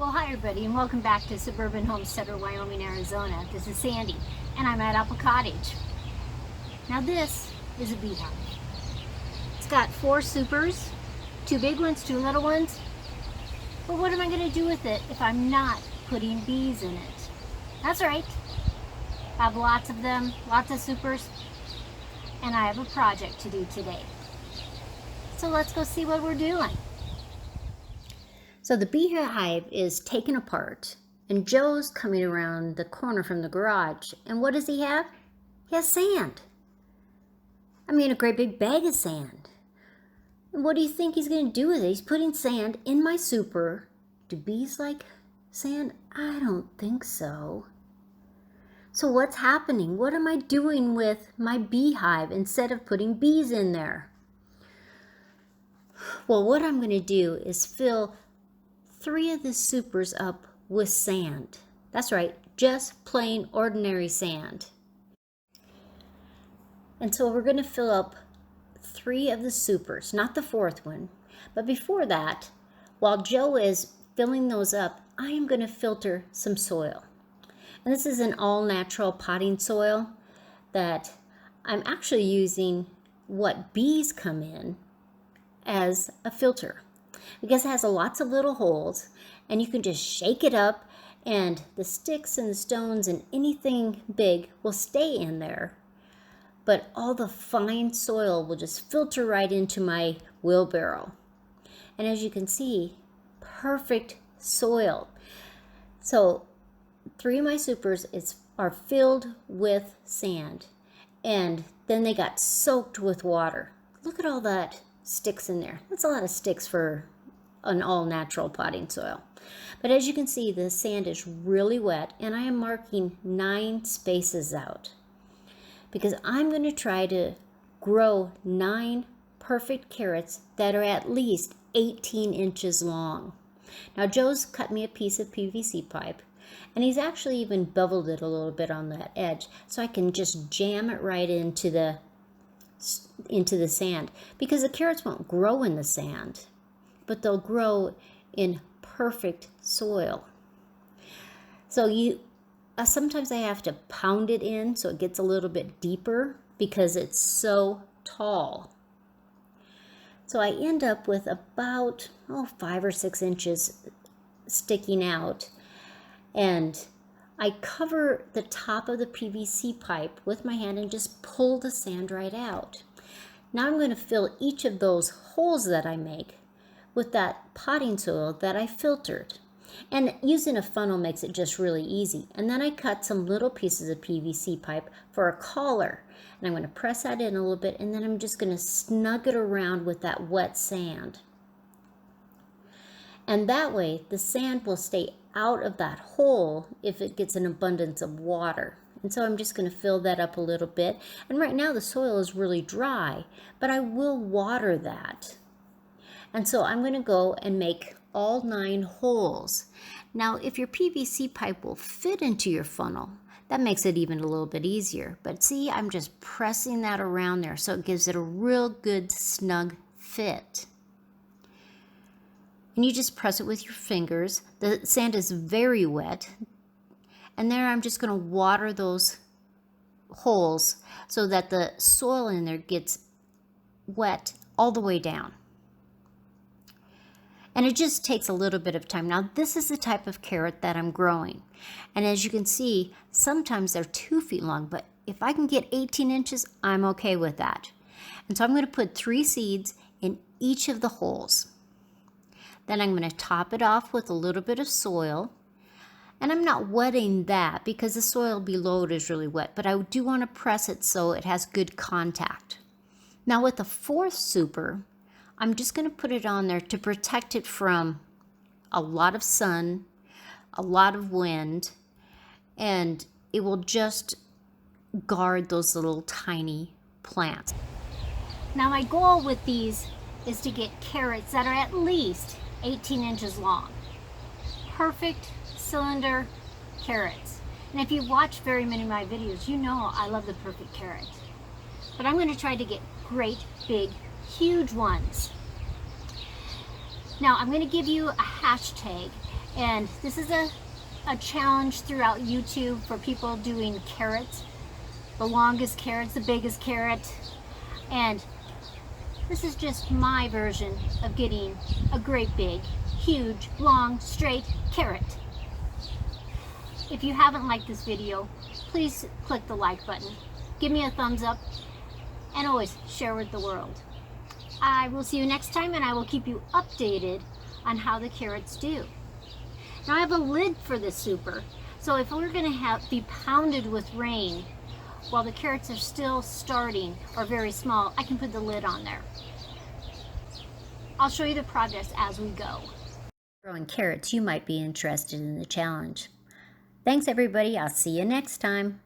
Well, hi everybody, and welcome back to Suburban Homesteader, Wyoming, Arizona. This is Sandy, and I'm at Apple Cottage. Now this is a bee hive. It's got 4 supers, 2 big ones, 2 little ones. But what am I going to do with it if I'm not putting bees in it? That's right. I have lots of them, lots of supers, and I have a project to do today. So let's go see what we're doing. So the bee hive is taken apart, and Joe's coming around the corner from the garage, and what does he have? He has sand. I mean, a great big bag of sand. And what do you think he's going to do with it? He's putting sand in my super. Do bees like sand? I don't think so. So what's happening? What am I doing with my beehive instead of putting bees in there? Well, what I'm going to do is fill 3 of the supers up with sand. That's right, just plain ordinary sand. And so we're going to fill up 3 of the supers, not the 4th one. But before that, while Joe is filling those up, I am going to filter some soil. And this is an all-natural potting soil that I'm actually using what bees come in as a filter, because it has lots of little holes, and you can just shake it up and the sticks and the stones and anything big will stay in there, but all the fine soil will just filter right into my wheelbarrow. And as you can see, perfect soil. So 3 of my supers are filled with sand, and then they got soaked with water. Look at all that sticks in there. That's a lot of sticks for an all-natural potting soil. But as you can see, the sand is really wet, and I am marking 9 spaces out because I'm going to try to grow 9 perfect carrots that are at least 18 inches long. Now Joe's cut me a piece of PVC pipe, and he's actually even beveled it a little bit on that edge so I can just jam it right into the sand, because the carrots won't grow in the sand, but they'll grow in perfect soil. So sometimes I have to pound it in so it gets a little bit deeper because it's so tall. So I end up with about 5 or 6 inches sticking out, and I cover the top of the PVC pipe with my hand and just pull the sand right out. Now I'm going to fill each of those holes that I make with that potting soil that I filtered. And using a funnel makes it just really easy. And then I cut some little pieces of PVC pipe for a collar. And I'm going to press that in a little bit, and then I'm just going to snug it around with that wet sand. And that way the sand will stay out of that hole if it gets an abundance of water. And so I'm just going to fill that up a little bit. And right now the soil is really dry, but I will water that. And so I'm going to go and make all 9 holes. Now, if your PVC pipe will fit into your funnel, that makes it even a little bit easier. But see, I'm just pressing that around there so it gives it a real good snug fit. And you just press it with your fingers. The sand is very wet. And there I'm just going to water those holes so that the soil in there gets wet all the way down. And it just takes a little bit of time. Now this is the type of carrot that I'm growing. And as you can see, sometimes they're 2 feet long, but if I can get 18 inches, I'm okay with that. And so I'm going to put 3 seeds in each of the holes. Then I'm going to top it off with a little bit of soil. And I'm not wetting that because the soil below it is really wet, but I do want to press it so it has good contact. Now with the 4th super, I'm just going to put it on there to protect it from a lot of sun, a lot of wind, and it will just guard those little tiny plants. Now my goal with these is to get carrots that are at least 18 inches long. Perfect cylinder carrots. And if you've watched very many of my videos, you know I love the perfect carrot. But I'm going to try to get great, big, huge ones. Now I'm going to give you a hashtag, and this is a challenge throughout YouTube for people doing carrots, the longest carrots, the biggest carrot, and this is just my version of getting a great big, huge, long, straight carrot. If you haven't liked this video, please click the like button, give me a thumbs up, and always share with the world. I will see you next time, and I will keep you updated on how the carrots do. Now I have a lid for this super, so if we're going to be pounded with rain while the carrots are still starting or very small, I can put the lid on there. I'll show you the progress as we go. Growing carrots, you might be interested in the challenge. Thanks everybody, I'll see you next time.